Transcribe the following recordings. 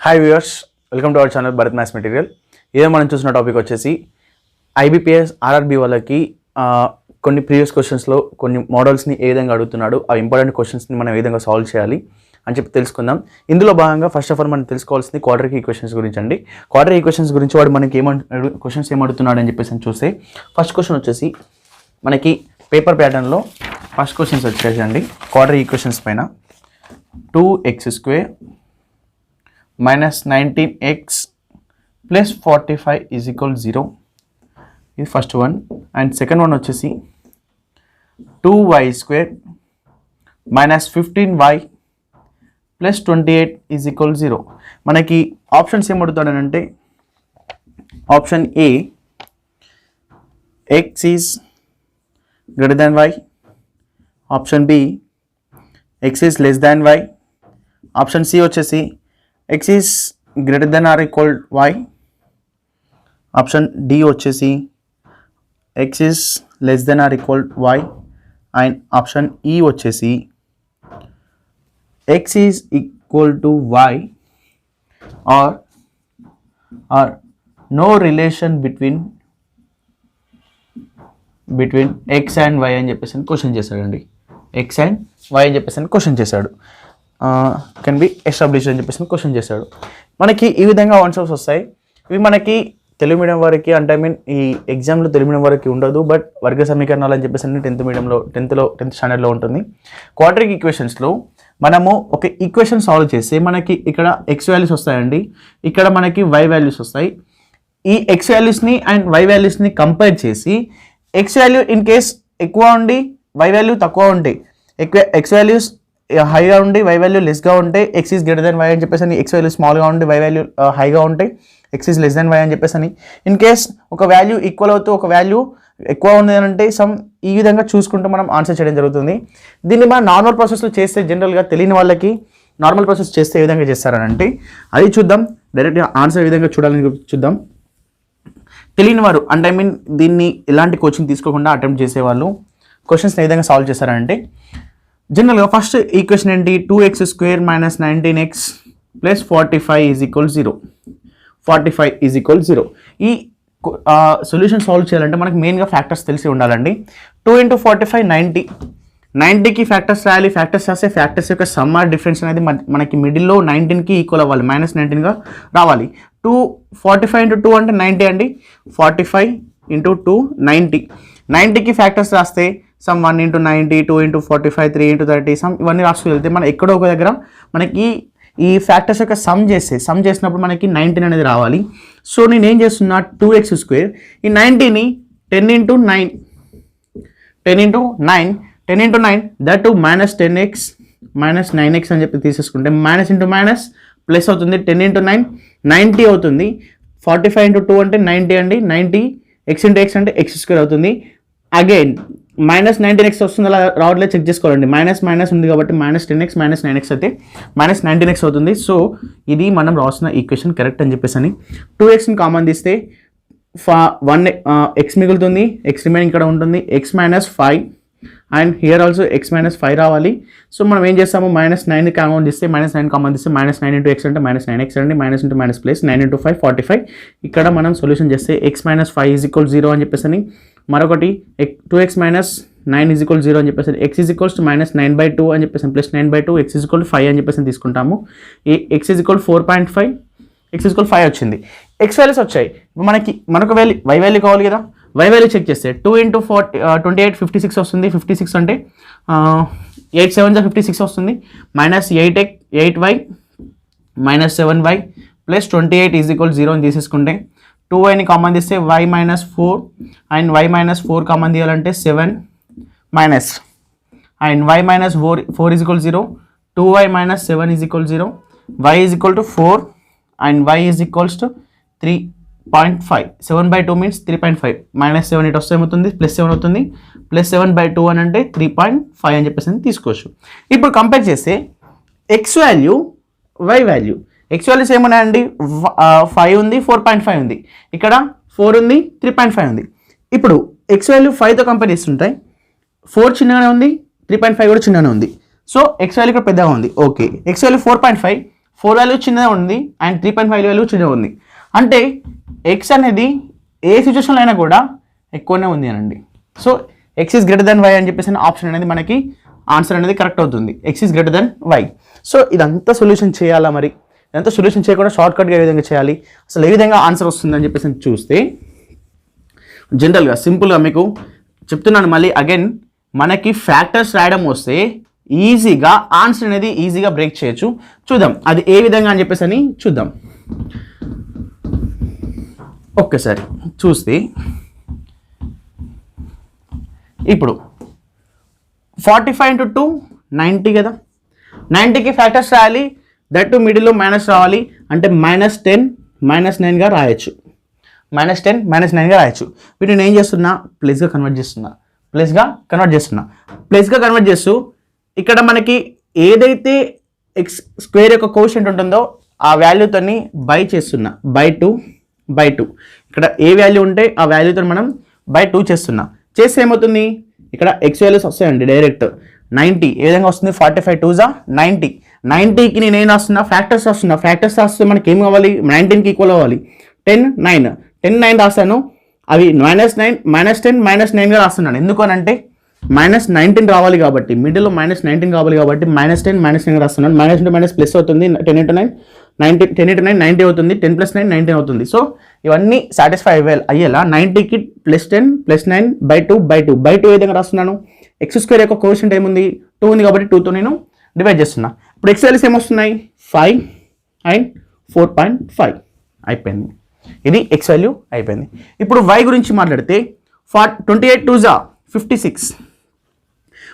Hi viewers, welcome to our channel Bharat maths material. ఇదే మనం చూసిన టాపిక్ వచ్చేసి ఐబీపీఎస్ ఆర్ఆర్బీ వాళ్ళకి కొన్ని ప్రీవియస్ క్వశ్చన్స్లో కొన్ని మోడల్స్ని ఏ విధంగా అడుగుతున్నాడు, ఆ ఇంపార్టెంట్ క్వశ్చన్స్ని మనం ఏ విధంగా సాల్వ్ చేయాలి అని చెప్పి తెలుసుకుందాం. ఇందులో భాగంగా ఫస్ట్ ఆఫ్ ఆల్ మనం తెలుసుకోవాల్సింది క్వాడ్రాటిక్ ఈక్వేషన్స్ గురించి అండి. క్వాడ్రాటిక్ ఈక్వేషన్స్ గురించి వాడు మనకి క్వశ్చన్స్ ఏమడుగుతున్నాడు అని చెప్పేసి చూస్తే ఫస్ట్ క్వశ్చన్ వచ్చేసి మనకి పేపర్ ప్యాటర్న్లో ఫస్ట్ క్వశ్చన్స్ వచ్చేసండి క్వాడ్రాటిక్ ఈక్వేషన్స్ పైన 2x² minus 19x plus 45 is equal 0 is first one, and second one వచ్చేసి 2y² minus 15y plus 28 is equal 0. మనకి ఆప్షన్స్ ఏమడుగుతాడనంటే option A x is greater than y, option B x is less than y, option C వచ్చేసి x is greater than or equal y, option D వచ్చేసి x is less than or equal y, and option E వచ్చేసి x is equal to y or no relation between x and y అని చెప్పేసి question చేశాడండి. x and y అని చెప్పేసి question చేశాడు. Can be establish అని చెప్పేసి క్వశ్చన్ చేశాడు. మనకి ఈ విధంగా ఆన్సర్స్ వస్తాయి. ఇవి మనకి తెలుగు మీడియం వారికి అంటే ఈ ఎగ్జామ్లో తెలుగు మీడియం వారికి ఉండదు, బట్ వర్గ సమీకరణాలు అని చెప్పేసి 10th స్టాండర్డ్లో ఉంటుంది. క్వాడ్రాటిక్ ఈక్వేషన్స్లో మనము ఒక ఈక్వేషన్ సాల్వ్ చేస్తే మనకి ఇక్కడ ఎక్స్ వాల్యూస్ వస్తాయండి, ఇక్కడ మనకి వై వాల్యూస్ వస్తాయి. ఈ ఎక్స్ వాల్యూస్ని అండ్ వై వాల్యూస్ని కంపేర్ చేసి ఎక్స్ వాల్యూ ఇన్ కేస్ ఎక్కువ ఉండి వై వాల్యూ తక్కువ ఉంటాయి, ఎక్స్ వాల్యూస్ హైగా ఉండి వై వాల్యూ లెస్గా ఉంటే x is greater than y అని చెప్పేసి ఎక్స్ వాల్యూ స్మాల్గా ఉండి వై వాల్యూ హైగా ఉంటాయి, x is less than y అని చెప్పేసి ఇన్ కేస్ ఒక వాల్యూ ఈక్వల్ అవుతూ ఒక వాల్యూ ఎక్కువ ఉంది అని అంటే ఈ విధంగా చూసుకుంటూ మనం ఆన్సర్ చేయడం జరుగుతుంది. దీన్ని మనం నార్మల్ ప్రాసెస్లో చేస్తే జనరల్గా తెలియని వాళ్ళకి నార్మల్ ప్రాసెస్ చేస్తే ఏ విధంగా చేస్తారని అంటే అది చూద్దాం. డైరెక్ట్గా ఆన్సర్ ఏ విధంగా చూడాలని చూద్దాం. తెలియని వారు అంటే దీన్ని ఎలాంటి కోచింగ్ తీసుకోకుండా అటెంప్ట్ చేసేవాళ్ళు క్వశ్చన్స్ని ఏ విధంగా సాల్వ్ చేస్తారంటే జనరల్గా ఫస్ట్ ఈక్వేషన్ ఏంటి, 2x² minus 19x plus 45 is equal 0. 45 is equal 0. ఈ సొల్యూషన్ సాల్వ్ చేయాలంటే మనకి మెయిన్గా ఫ్యాక్టర్స్ తెలిసి ఉండాలండి. 2 into 45 90. 90కి ఫ్యాక్టర్స్ రాయాలి. ఫ్యాక్టర్స్ రాస్తే ఫ్యాక్టర్స్ యొక్క సమ్ ఆర్ డిఫరెన్స్ అనేది మనకి మిడిల్లో 19కి ఈక్వల్ అవ్వాలి, -19గా రావాలి. 45 into 2 అంటే 90 అండి. 45 into 2 90. 90కి ఫ్యాక్టర్స్ రాస్తే some 1 into 90, 2 into 45, 3 into 30 some ఇవన్నీ రాస్తూ వెళ్తే మనం ఎక్కడో ఒక దగ్గర మనకి ఈ ఫ్యాక్టర్స్ యొక్క సమ్ చేసినప్పుడు మనకి 19 అనేది రావాలి. సో నేను ఏం చేస్తున్నా 2x² ఈ 90ని 10 into 9 that to -10x minus 9x అని చెప్పి తీసేసుకుంటే మైనస్ ఇంటూ మైనస్ ప్లస్ అవుతుంది. 10 into 9 90 అవుతుంది. 45 into 2 అంటే 90 అండి. 90 x into x అంటే x² అవుతుంది. అగైన్ -19x వస్తుంది, అలా రావట్లేదు చెక్ చేసుకోవాలండి. మైనస్ ఉంది కాబట్టి -10x minus 9x అయితే -19x అవుతుంది. సో ఇది మనం రాసిన ఈక్వేషన్ కరెక్ట్ అని చెప్పేసి 2xని కామన్ తీస్తే 1 x మిగులుతుంది, x రిమైనింగ్ ఇక్కడ ఉంటుంది, x -5 and here also x -5 రావాలి. సో మనం ఏం చేస్తాము -9 కామన్ తీస్తే -9 కామన్ తీస్తే -9 into x అంటే -9x అండి. Minus into minus plus 9 into 5 45. ఇక్కడ మనం సొల్యూషన్ చేస్తే x -5 is equal 0 అని చెప్పేసి మరొకటి 2x - 9 is equal 0 అని చెప్పేసి x is equals to -9/2 అని చెప్పేసి plus 9/2 x is equal to 5 అని చెప్పేసి తీసుకుంటాము. x is equal to 4.5, x is equal to 5 వచ్చింది. x వాల్యూస్ వచ్చాయి. మనకు y వాల్యూ కావాలి కదా, y వాల్యూ చెక్ చేస్తే 2 into 28 56 వస్తుంది. 56 అంటే 8 7 56 వస్తుంది. -8y -7y plus 28 is equal 0 అని తీసేసుకుంటే 2yని కామన్ తీస్తే y -4 అండ్ y -4 కామన్ తీయాలంటే 7 minus and y -4 is equal 0. 2y - 7 is equal 0. y is equal to 4 and y is equals to 3.5. 7/2 means 3.5 -7 ఇటు వస్తే ఏమవుతుంది +7 అవుతుంది. +7/2 అని అంటే 3.5 అని చెప్పేసి తీసుకోవచ్చు. ఇప్పుడు కంపేర్ చేస్తే x value y value, X values ఏమున్నాయండి 5 ఉంది, 4.5 ఉంది, ఇక్కడ 4 ఉంది, 3.5 ఉంది. ఇప్పుడు ఎక్స్ వాల్యూ 5తో కంపేర్ చేస్తుంటే 4 చిన్నగానే ఉంది, 3.5 కూడా చిన్నగానే ఉంది. సో ఎక్స్ వాల్యూ ఇక్కడ పెద్దగా ఉంది. ఓకే, ఎక్స్ వాల్యూ 4.5, 4 వాల్యూ చిన్నదే ఉంది అండ్ 3.5 వాల్యూ చిన్నగా ఉంది. అంటే ఎక్స్ అనేది ఏ సిచ్యువేషన్లో అయినా కూడా ఎక్కువనే ఉంది అనండి. So x is greater than y అని చెప్పేసి ఆప్షన్ అనేది మనకి ఆన్సర్ అనేది కరెక్ట్ అవుతుంది. X is greater than y. So ఇదంతా సొల్యూషన్ చేయాలా, మరి ఇదంతా సొల్యూషన్ చేయకుండా షార్ట్కట్గా ఏ విధంగా చేయాలి, అసలు ఏ విధంగా ఆన్సర్ వస్తుందని చెప్పేసి చూస్తే జనరల్గా సింపుల్గా మీకు చెప్తున్నాను మళ్ళీ అగైన్, మనకి ఫ్యాక్టర్స్ రాయడం వస్తే ఈజీగా ఆన్సర్ అనేది ఈజీగా బ్రేక్ చేయొచ్చు. చూద్దాం అది ఏ విధంగా అని చెప్పేసి అని చూద్దాం. ఒక్కసారి చూస్తే ఇప్పుడు 45 into 2 90 కదా, 90కి ఫ్యాక్టర్స్ రాయాలి, దట్ టు మిడిల్లో మైనస్ రావాలి, అంటే -10 -9గా రాయొచ్చు. -10 -9గా రాయొచ్చు. వీటిని ఏం చేస్తున్నా, ప్లస్గా కన్వర్ట్ చేస్తున్నా. ప్లస్గా కన్వర్ట్ చేస్తూ ఇక్కడ మనకి ఏదైతే ఎక్స్ స్క్వేర్ యొక్క కోషెంట్ ఉంటుందో ఆ వాల్యూతోని బై చేస్తున్నా, బై టూ. ఇక్కడ ఏ వాల్యూ ఉంటే ఆ వాల్యూతో మనం బై 2 చేస్తున్నా. చేస్తే ఏమవుతుంది, ఇక్కడ ఎక్స్ వాల్యూస్ వస్తాయండి డైరెక్ట్ 90. ఏ విధంగా వస్తుంది, 45 2 90. 90కి నేను ఏం రాస్తున్నా, ఫ్యాక్టర్స్ రాస్తే మనకి ఏం కావాలి, 19కి ఈక్వల్ అవ్వాలి. 10 9 రాస్తాను, అవి -10 -9గా రాస్తున్నాను. ఎందుకు అని అంటే -19 రావాలి కాబట్టి, మిడిల్లో -19 కావాలి కాబట్టి -10 -9గా రాస్తున్నాను. మైనస్ ఇంటూ మైనస్ ప్లస్ అవుతుంది, 10 into 9 90 అవుతుంది, 10 + 9 19 అవుతుంది. సో ఇవన్నీ సాటిస్ఫై అయ్యేలా 90కి +10 +9 బై టూ ఏ విధంగా రాస్తున్నాను, ఎక్స్ స్క్వేర్ యొక్క కోషెంట్ ఏముంది 2 ఉంది కాబట్టి 2తో నేను డివైడ్ చేస్తున్నా. ఇప్పుడు ఎక్స్ వాల్యూస్ ఏమొస్తున్నాయి 5 అండ్ 4.5 అయిపోయింది. ఇది ఎక్స్ వాల్యూ అయిపోయింది. ఇప్పుడు వై గురించి మాట్లాడితే 28 2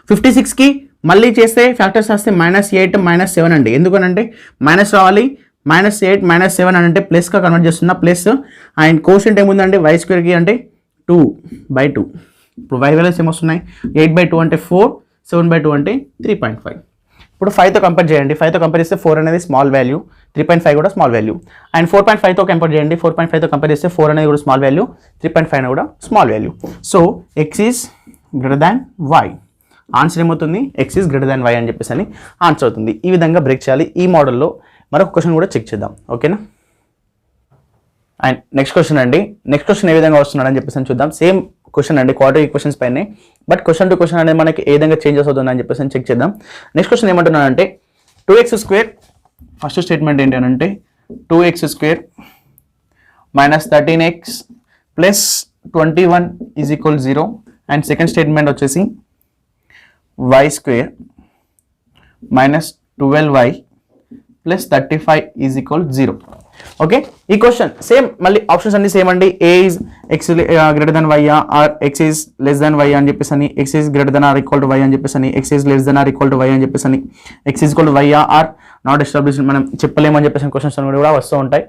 56కి మళ్ళీ చేస్తే ఫ్యాక్టర్స్ వస్తే -8 -7 అండి. ఎందుకనంటే మైనస్ రావాలి, -8 -7 అని అంటే ప్లస్గా కన్వర్ట్ చేస్తున్నా. ప్లస్ అండ్ కోషెంట్ ఏముందంటే వై స్క్వేర్కి అంటే 2/2. ఇప్పుడు వై వాల్యూస్ ఏమొస్తున్నాయి 8/2 అంటే 4, 7/2 అంటే 3.5. ఇప్పుడు 5తో కంపేర్ చేయండి. 5తో కంపేర్ చేస్తే 4 అనేది స్మాల్ వాల్యూ, 3.5 కూడా స్మాల్ వాల్యూ. అండ్ 4.5తో కంపేర్ చేయండి. 4.5తో కంపేర్ చేస్తే 4 అనేది కూడా స్మాల్ వాల్యూ, 3.5 అనేది కూడా small value. So x is greater than y. Answer ఏమవుతుంది, x is greater than y అని చెప్పేసి అని ఆన్సర్ అవుతుంది. ఈ విధంగా బ్రేక్ చేయాలి. ఈ మోడల్లో మరొక క్వశ్చన్ కూడా చెక్ చేద్దాం, ఓకేనా. అండ్ నెక్స్ట్ క్వశ్చన్ అండి, నెక్స్ట్ క్వశ్చన్ ఏ విధంగా వస్తున్నాడు అని చెప్పేసి చూద్దాం. సేమ్ క్వశ్చన్ అండి, క్వాడ్రాటిక్ ఈక్వేషన్స్ పైనే, బట్ క్వశ్చన్ టు క్వశ్చన్ అనేది మనకి ఏ విధంగా చేంజెస్ అవుతుందని చెప్పేసి చెక్ చేద్దాం. నెక్స్ట్ క్వశ్చన్ ఏమంటున్నానంటే 2x², ఫస్ట్ స్టేట్మెంట్ ఏంటి అని అంటే 2x² - 13x + 21 = 0. And second statement వచ్చేసి y² - 12y + 35 = 0. ఓకే, ఈ క్వశ్చన్ సేమ్, మళ్ళీ ఆప్షన్స్ అన్ని సేమ్ అండి. A is x greater than y, or x is less than y అని చెప్పేసి అని, x is greater than or equal to y అని చెప్పేసి అని, x is less than or equal to y అని చెప్పేసి అని, x is equal to y or not established మనం చెప్పలేమని చెప్పేసి క్వశ్చన్స్ కూడా వస్తూ ఉంటాయి.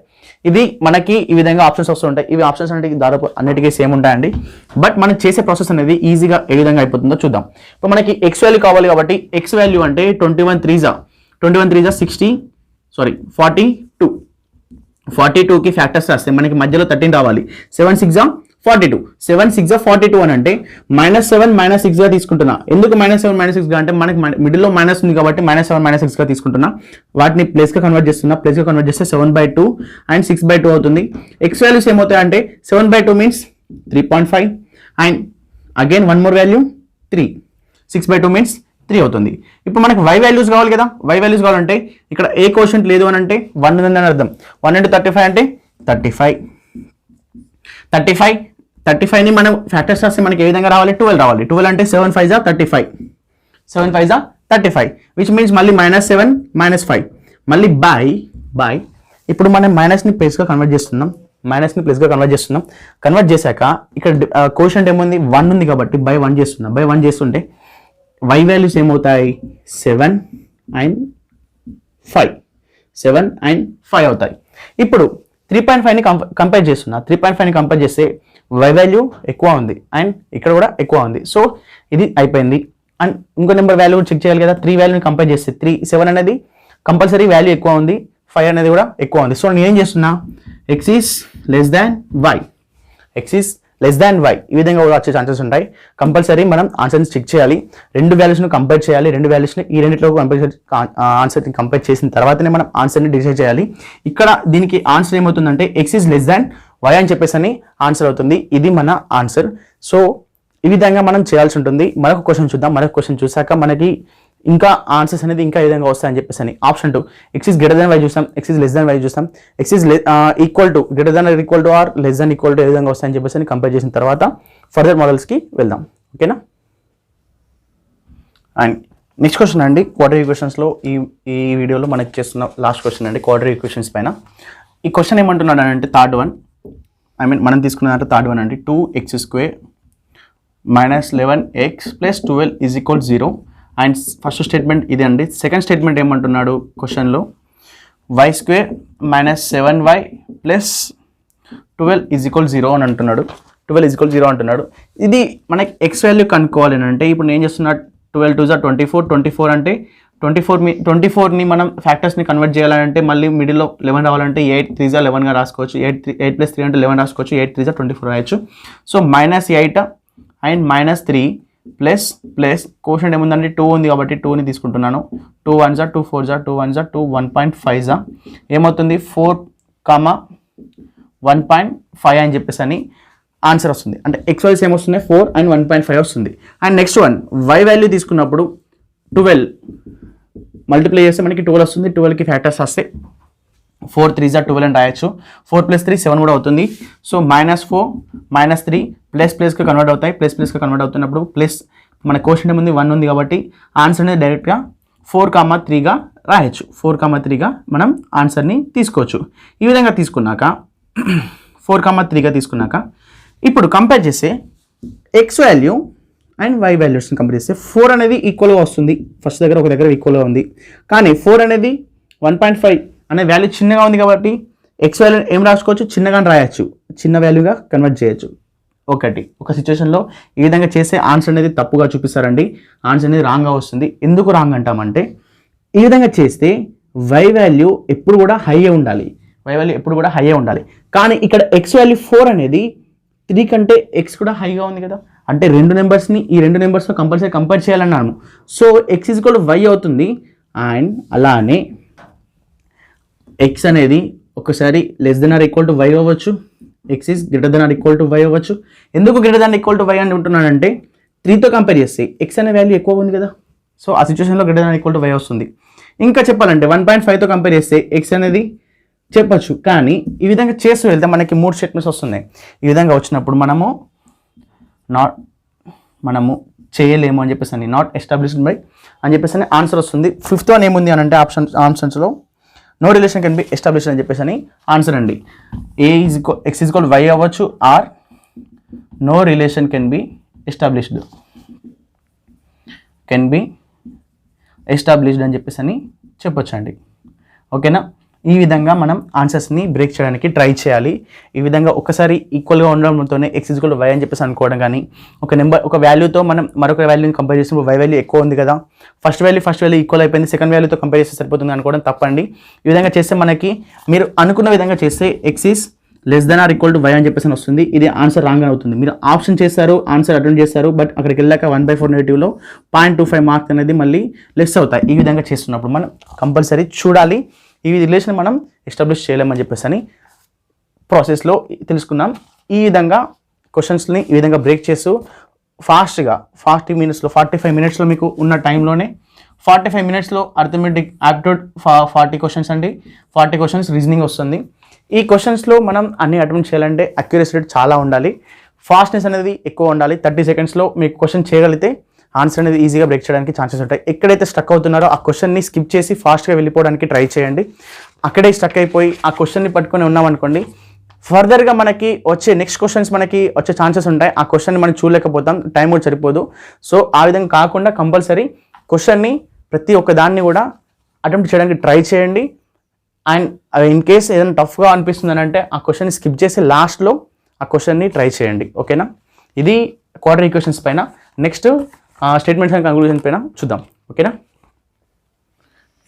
ఇది మనకి ఈ విధంగా ఆప్షన్స్ వస్తూ ఉంటాయి. ఇవి ఆప్షన్స్ అంటే దాదాపు అన్నిటికీ సేమ్ ఉంటాయండి. బట్ మనం చేసే ప్రాసెస్ అనేది ఈజీగా ఏ విధంగా అయిపోతుందో చూద్దాం. ఇప్పుడు మనకి ఎక్స్ వాల్యూ కావాలి కాబట్టి ఎక్స్ వాల్యూ అంటే 21 3 60 42. 42కి ఫ్యాక్టర్స్ రాస్తే మనకి మధ్యలో 13 రావాలి. 7 6 42. 7 6 42 అని అంటే -7 -6గా తీసుకుంటున్నా. ఎందుకు -7 -6గా అంటే మనకి మిడిల్లో మైనస్ ఉంది కాబట్టి -7 -6గా తీసుకుంటున్నా. వాటిని ప్లస్గా కన్వర్ట్ చేస్తున్నా. ప్లస్గా కన్వర్ట్ చేస్తే 7/2 అండ్ 6/2 అవుతుంది. ఎక్స్ వాల్యూస్ ఏమవుతాయి అంటే 7/2 means 3.5 and again one more value 3. 6/2 means 3 అవుతుంది. ఇప్పుడు మనకి వై వాల్యూస్ కావాలి కదా. వై వాల్యూస్ కావాలంటే ఇక్కడ ఏ కోషెంట్ లేదు అని అంటే 1 ఉందని అర్థం. 1 into 35 అంటే 35ని మనం ఫ్యాక్టర్స్ రాస్తే మనకి ఏ విధంగా రావాలి 12 రావాలి. 12 అంటే 7 5 35. 7 5 35 విచ్ మీన్స్ మళ్ళీ -7 -5 మళ్ళీ బై ఇప్పుడు మనం మైనస్ని ప్లస్గా కన్వర్ట్ చేస్తున్నాం. కన్వర్ట్ చేశాక ఇక్కడ కోషెంట్ ఏముంది 1 ఉంది కాబట్టి బై 1 చేస్తున్నాం. బై 1 చేస్తుంటే వై వాల్యూస్ ఏమవుతాయి 7 and 5 అవుతాయి. ఇప్పుడు 3.5ని కంపేర్ చేస్తున్నా. 3.5ని కంపేర్ చేస్తే వై వాల్యూ ఎక్కువ ఉంది అండ్ ఇక్కడ కూడా ఎక్కువ ఉంది. సో ఇది అయిపోయింది. అండ్ ఇంకో నెంబర్ వాల్యూ చెక్ చేయాలి కదా. 3 వాల్యూని కంపేర్ చేస్తే 7 అనేది కంపల్సరీ వాల్యూ ఎక్కువ ఉంది, 5 అనేది కూడా ఎక్కువ ఉంది. సో నేను ఏం చేస్తున్నా, x is less than y. X is less than y ఈ విధంగా కూడా వచ్చే ఛాన్సెస్ ఉంటాయి. కంపల్సరీ మనం ఆన్సర్ని చెక్ చేయాలి, రెండు వాల్యూస్ను కంపేర్ చేయాలి, రెండు వాల్యూస్ని ఈ రెండింటిలో ఆన్సర్ని కంపేర్ చేసిన తర్వాతనే మనం ఆన్సర్ని డిసైడ్ చేయాలి. ఇక్కడ దీనికి ఆన్సర్ ఏమవుతుందంటే x is less than y అని చెప్పేసి అని ఆన్సర్ అవుతుంది. ఇది మన ఆన్సర్. సో ఈ విధంగా మనం చేయాల్సి ఉంటుంది. మరొక క్వశ్చన్ చూద్దాం. మరొక క్వశ్చన్ చూసాక మనకి ఇంకా ఆన్సర్స్ అనేది ఇంకా ఏ విధంగా వస్తాయని చెప్పేసి అని option 2 x is greater than y చూస్తాం, x is less than y చూస్తాం, x is equal to greater than equal to or less than equal to ఏ విధంగా వస్తాయని చెప్పేసి అని కంపేర్ చేసిన తర్వాత ఫర్దర్ మోడల్స్కి వెళ్దాం. ఓకేనా. అండ్ నెక్స్ట్ క్వశ్చన్ అండి, క్వాడ్రీ ఈక్వేషన్స్లో ఈ వీడియోలో మనకి చేస్తున్న లాస్ట్ క్వశ్చన్ అండి, క్వాడ్రీ ఈక్వేషన్స్ పైన. ఈ క్వశ్చన్ ఏమంటున్నాడు అంటే థర్డ్ వన్, మనం తీసుకున్నదంటే థర్డ్ వన్ అండి, 2x² - 11x + 12 = 0. And first statement ఇది అండి. సెకండ్ స్టేట్మెంట్ ఏమంటున్నాడు క్వశ్చన్లో, y² - 7y + 12 = 0 అని అంటున్నాడు. 12 = 0 అంటున్నాడు. ఇది మనకి ఎక్స్ వాల్యూ కనుక్కోవాలి అంటే ఇప్పుడు నేను చేస్తున్నా 12 2 = 24, 24 అంటే 24ని మనం ఫ్యాక్టర్స్ని కన్వర్ట్ చేయాలంటే మళ్ళీ మిడిల్లో 11 రావాలంటే 8 3 = 11గా రాసుకోవచ్చు. 8 + 3 అంటే 11 రాసుకోవచ్చు. 8 3 = 24 రాయొచ్చు. సో -8 అండ్ -3 ప్లస్ కోషంట్ ఏముందంటే 2 ఉంది కాబట్టి 2ని తీసుకుంటున్నాను. 2 1 2 4 2 1 2 1.5 ఏమవుతుంది 4, 1.5 అని చెప్పేసి అని ఆన్సర్ వస్తుంది. అంటే ఎక్స్ వాల్యూస్ ఏమొస్తున్నాయి 4 అండ్ 1.5 వస్తుంది. And next one y value తీసుకున్నప్పుడు 12 మల్టిప్లై చేస్తే మనకి 12 వస్తుంది. 12కి ఫ్యాక్టర్స్ వస్తే 4 3 = 12 అని రాయొచ్చు. 4 + 3 7 కూడా అవుతుంది. సో -4 -3 ప్లస్కి కన్వర్ట్ అవుతాయి. ప్లస్కి కన్వర్ట్ అవుతున్నప్పుడు ప్లస్ మన క్వశ్చన్ ఏముంది 1 ఉంది కాబట్టి ఆన్సర్ అనేది డైరెక్ట్గా 4, 3గా రాయొచ్చు. 4, 3గా మనం ఆన్సర్ని తీసుకోవచ్చు. ఈ విధంగా తీసుకున్నాక 4, 3గా తీసుకున్నాక ఇప్పుడు కంపేర్ చేస్తే ఎక్స్ వాల్యూ అండ్ వై వాల్యూస్ని కంపేర్ చేస్తే 4 అనేది ఈక్వల్గా వస్తుంది. ఫస్ట్ దగ్గర ఒక దగ్గర ఈక్వల్గా ఉంది, కానీ 4 అనేది 1.5 అనే వాల్యూ చిన్నగా ఉంది కాబట్టి ఎక్స్ వాల్యూ ఏం రాసుకోవచ్చు, చిన్నగా రాయొచ్చు, చిన్న వాల్యూగా కన్వర్ట్ చేయొచ్చు. ఒక సిచ్యువేషన్లో ఈ విధంగా చేస్తే ఆన్సర్ అనేది తప్పుగా చూపిస్తారండి, ఆన్సర్ అనేది రాంగ్గా వస్తుంది. ఎందుకు రాంగ్ అంటామంటే ఈ విధంగా చేస్తే వై వాల్యూ ఎప్పుడు కూడా హైయే ఉండాలి. కానీ ఇక్కడ ఎక్స్ వాల్యూ 4 అనేది 3 కంటే ఎక్స్ కూడా హైగా ఉంది కదా, అంటే రెండు నెంబర్స్ని ఈ రెండు నెంబర్స్తో కంపల్సరీ కంపేర్ చేయాలన్నాను. సో ఎక్స్ = వై అవుతుంది. అండ్ అలానే ఎక్స్ అనేది ఒకసారి <= వై అవ్వచ్చు, ఎక్స్ ఈజ్ > వై అవ్వచ్చు. ఎందుకు > వై అని ఉంటున్నానంటే 3తో కంపేర్ చేస్తే ఎక్స్ అనే వాల్యూ ఎక్కువ ఉంది కదా, సో ఆ సిచ్యువేషన్లో > వై వస్తుంది. ఇంకా చెప్పాలంటే 1.5తో కంపేర్ చేస్తే ఎక్స్ అనేది చెప్పచ్చు. కానీ ఈ విధంగా చేస్తూ వెళ్తే మనకి 3 స్టేట్మెంట్స్ వస్తున్నాయి. ఈ విధంగా వచ్చినప్పుడు మనము చేయలేము అని చెప్పేసి అని నాట్ ఎస్టాబ్లిష్డ్ బై అని చెప్పేసి అని ఆన్సర్ వస్తుంది. 5th వన్ ఏముంది అని అంటే ఆప్షన్స్లో no relation can be established అని చెప్పేసి అని ఆన్సర్ అండి. ఎక్స్ = వై అవ్వచ్చు, or no relation can be established అని చెప్పేసి అని చెప్పొచ్చు అండి. ఓకేనా. ఈ విధంగా మనం ఆన్సర్స్ని బ్రేక్ చేయడానికి ట్రై చేయాలి. ఈ విధంగా ఒకసారి ఈక్వల్గా ఉండడంతోనే ఎక్స్ = వై అని చెప్పేసి అనుకోవడం, కానీ ఒక వాల్యూతో మనం మరొక వాల్యూని కంపేర్ చేసినప్పుడు వై వాల్యూ ఎక్కువ ఉంది కదా, ఫస్ట్ వాల్యూ ఈక్వల్ అయిపోయింది, సెకండ్ వాల్యూతో కంపేర్ చేస్తే సరిపోతుంది అనుకోవడం తప్పండి. ఈ విధంగా చేస్తే మనకి మీరు అనుకున్న విధంగా చేస్తే ఎక్స్ ఈజ్ <= వై అని చెప్పేసి వస్తుంది. ఇది ఆన్సర్ రాంగ్ అవుతుంది. మీరు ఆప్షన్ చేస్తారు, ఆన్సర్ అటెండ్ చేస్తారు, బట్ అక్కడికి వెళ్ళాక 1/4 నెగిటివ్లో 0.25 మార్క్స్ అనేది మళ్ళీ లెస్ అవుతాయి. ఈ విధంగా చేస్తున్నప్పుడు మనం కంపల్సరీ చూడాలి. ఈ రిలేషన్ మనం ఎస్టాబ్లిష్ చేయలేమని చెప్పేసి అని ప్రాసెస్లో తెలుసుకున్నాం. ఈ విధంగా క్వశ్చన్స్ని ఈ విధంగా బ్రేక్ చేస్తూ ఫాస్ట్గా 45 మినిట్స్లో మీకు ఉన్న టైంలోనే 45 మినిట్స్లో అర్థమెటిక్ యాప్టిట్యూడ్ 40 క్వశ్చన్స్ అండి, 40 క్వశ్చన్స్ రీజనింగ్ వస్తుంది. ఈ క్వశ్చన్స్లో మనం అన్ని అటెంప్ట్ చేయాలంటే అక్యురసీ రేట్ చాలా ఉండాలి, ఫాస్ట్నెస్ అనేది ఎక్కువ ఉండాలి. 30 సెకండ్స్లో మీకు క్వశ్చన్ చేయగలిగితే ఆన్సర్ అనేది ఈజీగా బ్రేక్ చేయడానికి ఛాన్సెస్ ఉంటాయి. ఎక్కడైతే స్టక్ అవుతున్నారో ఆ క్వశ్చన్ని స్కిప్ చేసి ఫాస్ట్గా వెళ్ళిపోవడానికి ట్రై చేయండి. అక్కడే స్టక్ అయిపోయి ఆ క్వశ్చన్ని పట్టుకొని ఉన్నామనుకోండి, ఫర్దర్గా మనకి నెక్స్ట్ క్వశ్చన్స్ మనకి వచ్చే ఛాన్సెస్ ఉంటాయి. ఆ క్వశ్చన్ని మనం చూడలేకపోతాం, టైం కూడా సరిపోదు. సో ఆ విధంగా కాకుండా కంపల్సరీ క్వశ్చన్ని ప్రతి ఒక్క దాన్ని కూడా అటెంప్ట్ చేయడానికి ట్రై చేయండి. అండ్ ఇన్ కేస్ ఏదైనా టఫ్గా అనిపిస్తుంది అంటే ఆ క్వశ్చన్ని స్కిప్ చేసి లాస్ట్లో ఆ క్వశ్చన్ని ట్రై చేయండి. ఓకేనా. ఇది క్వాడ్రీ ఈక్వేషన్స్ పైన. నెక్స్ట్ స్టేట్మెంట్స్ అండ్ కంక్లూజన్స్ పైన చూద్దాం. ఓకేనా.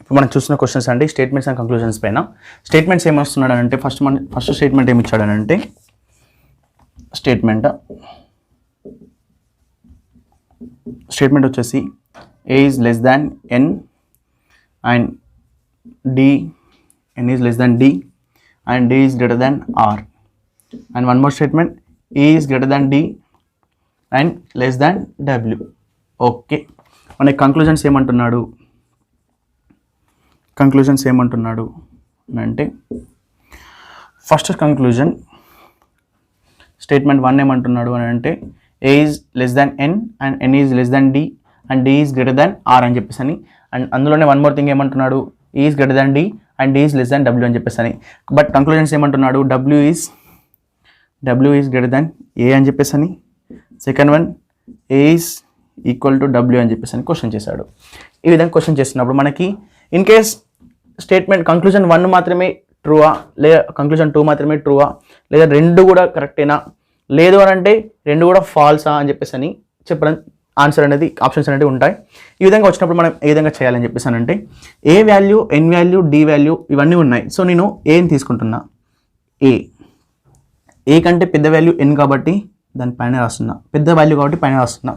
ఇప్పుడు మనం చూసిన క్వశ్చన్స్ అండి స్టేట్మెంట్స్ అండ్ కంక్లూజన్స్ పైన. స్టేట్మెంట్స్ ఏమొస్తున్నాడు అంటే ఫస్ట్ స్టేట్మెంట్ ఏమి ఇచ్చాడనంటే స్టేట్మెంట్ వచ్చేసి a is less than n and n is less than d and d is greater than r, and one more statement, e is greater than d and less than w. Okay, మన conclusions ఏమంటున్నాడు అంటే first conclusion statement 1 ఏమంటున్నాడు అని అంటే a is less than n and n is less than d and d is greater than r అని చెప్పేసి అని, and అందులోనే వన్ మోర్ థింగ్ ఏమంటున్నాడు, e is greater than d and d is less than w అని చెప్పేసి అని. But conclusions ఏమంటున్నాడు, w is greater than a అని చెప్పేసి అని, second one a is equal to w అని చెప్పేసి అని క్వశ్చన్ చేశాడు. ఈ విధంగా క్వశ్చన్ చేస్తున్నప్పుడు మనకి ఇన్ కేస్ స్టేట్మెంట్ కంక్లూజన్ 1 మాత్రమే ట్రూవా, లేదా కంక్లూజన్ 2 మాత్రమే ట్రూవా, లేదా రెండు కూడా కరెక్టేనా, లేదు అని అంటే రెండు కూడా ఫాల్సా అని చెప్పేసి అని చెప్పడం ఆన్సర్ అనేది ఆప్షన్స్ అనేవి ఉంటాయి. ఈ విధంగా వచ్చినప్పుడు మనం ఏ విధంగా చేయాలని చెప్పేసానంటే ఏ వాల్యూ, ఎన్ వాల్యూ, డి వాల్యూ ఇవన్నీ ఉన్నాయి. సో నేను ఏని తీసుకుంటున్నా, ఏ కంటే పెద్ద వాల్యూ ఎన్ కాబట్టి దాని పైన రాస్తున్నా, పెద్ద వాల్యూ కాబట్టి పైన రాస్తున్నా,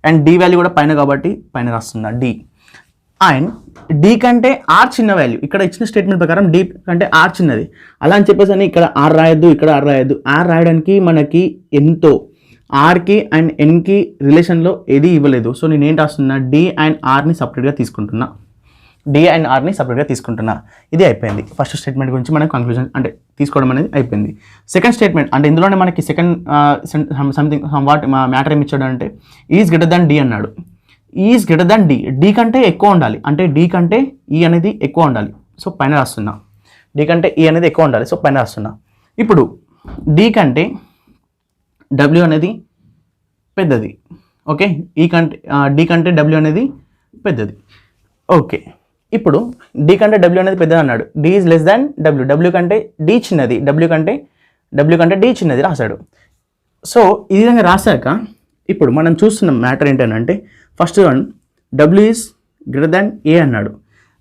అండ్ డి వాల్యూ కూడా పైన కాబట్టి పైన రాస్తున్నా డి. అండ్ డి కంటే ఆర్ చిన్న వాల్యూ, ఇక్కడ ఇచ్చిన స్టేట్మెంట్ ప్రకారం డి కంటే ఆర్ చిన్నది, అలా అని చెప్పేసి అని ఇక్కడ ఆర్ రాయొద్దు, ఇక్కడ ఆర్ రాయొద్దు. ఆర్ రాయడానికి మనకి ఎంతో ఆర్కి అండ్ ఎన్కి రిలేషన్లో ఏది ఇవ్వలేదు. సో నేను ఏంటి రాస్తున్నా, డి అండ్ ఆర్ని సపరేట్గా తీసుకుంటున్నా. ఇది అయిపోయింది. ఫస్ట్ స్టేట్మెంట్ గురించి మనకి కంక్లూజన్ అంటే తీసుకోవడం అనేది అయిపోయింది. సెకండ్ స్టేట్మెంట్ అంటే ఇందులోనే మనకి సెకండ్ సంథింగ్ వాట్ మ్యాటర్ ఏమి ఇచ్చాడు అంటే ఈజ్ గ్రేటర్ దాన్ డి అన్నాడు. ఈజ్ గ్రేటర్ దాన్ డి కంటే ఎక్కువ ఉండాలి, అంటే డి కంటే ఈ అనేది ఎక్కువ ఉండాలి. సో పైన రాస్తున్నా, డి కంటే ఈ అనేది ఎక్కువ ఉండాలి. సో పైన రాస్తున్నా. ఇప్పుడు డి కంటే డబ్ల్యూ అనేది పెద్దది. ఓకే, డి కంటే డబ్ల్యూ అనేది పెద్దది. ఓకే, ఇప్పుడు డి కంటే డబ్ల్యూ అనేది పెద్దది అన్నాడు. D is less than W, W కంటే డి చిన్నది, డబ్ల్యూ కంటే డి చిన్నది రాశాడు. సో ఈ విధంగా రాశాక ఇప్పుడు మనం చూస్తున్న మ్యాటర్ ఏంటంటే first one W is greater than A అన్నాడు.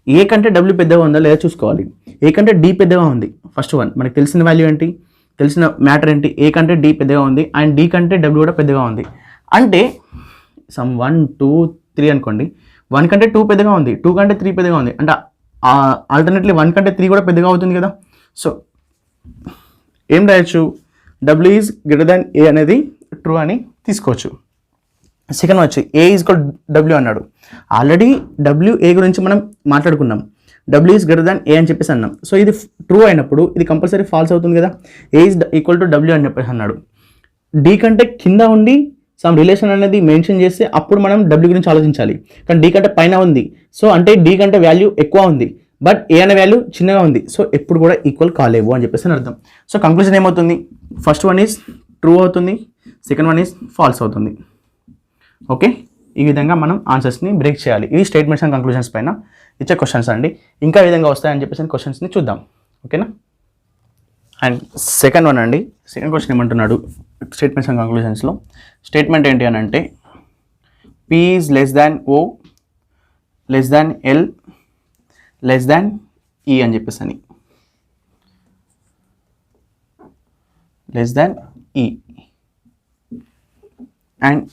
ఏ కంటే డబ్ల్యూ పెద్దగా ఉందా లేదా చూసుకోవాలి. ఏ కంటే డి పెద్దగా ఉంది. ఫస్ట్ వన్ మనకి తెలిసిన వాల్యూ ఏంటి, తెలిసిన మ్యాటర్ ఏంటి, ఏ కంటే డి పెద్దగా ఉంది అండ్ డి కంటే డబ్ల్యూ కూడా పెద్దగా ఉంది. అంటే సమ్ 1 2 3 అనుకోండి, 1 కంటే 2 పెద్దగా ఉంది, 2 కంటే 3 పెద్దగా ఉంది, అంటే ఆల్టర్నేట్లీ 1 కంటే 3 కూడా పెద్దగా అవుతుంది కదా. సో ఏం రాయొచ్చు, డబ్ల్యూ ఈజ్ గ్రేటర్ దాన్ ఏ అనేది ట్రూ అని తీసుకోవచ్చు. సెకండ్ వచ్చి ఏ ఈజ్ ఈక్వల్ డబ్ల్యూ అన్నాడు. ఆల్రెడీ డబ్ల్యూ ఏ గురించి మనం మాట్లాడుకున్నాం, డబ్ల్యూ ఈజ్ గ్రేటర్ దాన్ ఏ అని చెప్పేసి అన్నాం. సో ఇది ట్రూ అయినప్పుడు ఇది కంపల్సరీ ఫాల్స్ అవుతుంది కదా. ఏ ఈజ్ ఈక్వల్ టు డబ్ల్యూ అని చెప్పేసి అన్నాడు. డి కంటే కింద ఉండి సమ్ రిలేషన్ అనేది మెన్షన్ చేస్తే అప్పుడు మనం డబ్ల్యూ గురించి ఆలోచించాలి. కానీ డి కంటే పైన ఉంది, సో అంటే డి కంటే వాల్యూ ఎక్కువ ఉంది, బట్ ఏ అనే వాల్యూ చిన్నగా ఉంది. సో ఎప్పుడు కూడా ఈక్వల్ కాలేవు అని చెప్పేసి అర్థం. సో కంక్లూజన్ ఏమవుతుంది, ఫస్ట్ వన్ ఈజ్ ట్రూ అవుతుంది, సెకండ్ వన్ ఈజ్ ఫాల్స్ అవుతుంది. ఓకే, ఈ విధంగా మనం ఆన్సర్స్ని బ్రేక్ చేయాలి. ఇవి స్టేట్మెంట్స్ అండ్ కంక్లూజన్స్ పైన ఇచ్చే క్వశ్చన్స్ అండి. ఇంకా విధంగా వస్తాయని చెప్పేసి క్వశ్చన్స్ని చూద్దాం. ఓకేనా. అండ్ సెకండ్ వన్ అండి, సెకండ్ క్వశ్చన్ ఏమంటున్నాడు స్టేట్మెంట్స్ అండ్ కంక్లూజన్స్లో. స్టేట్మెంట్ ఏంటి అని అంటే P is less than O, less than L, less than E అని చెప్పేసి అని, less than E and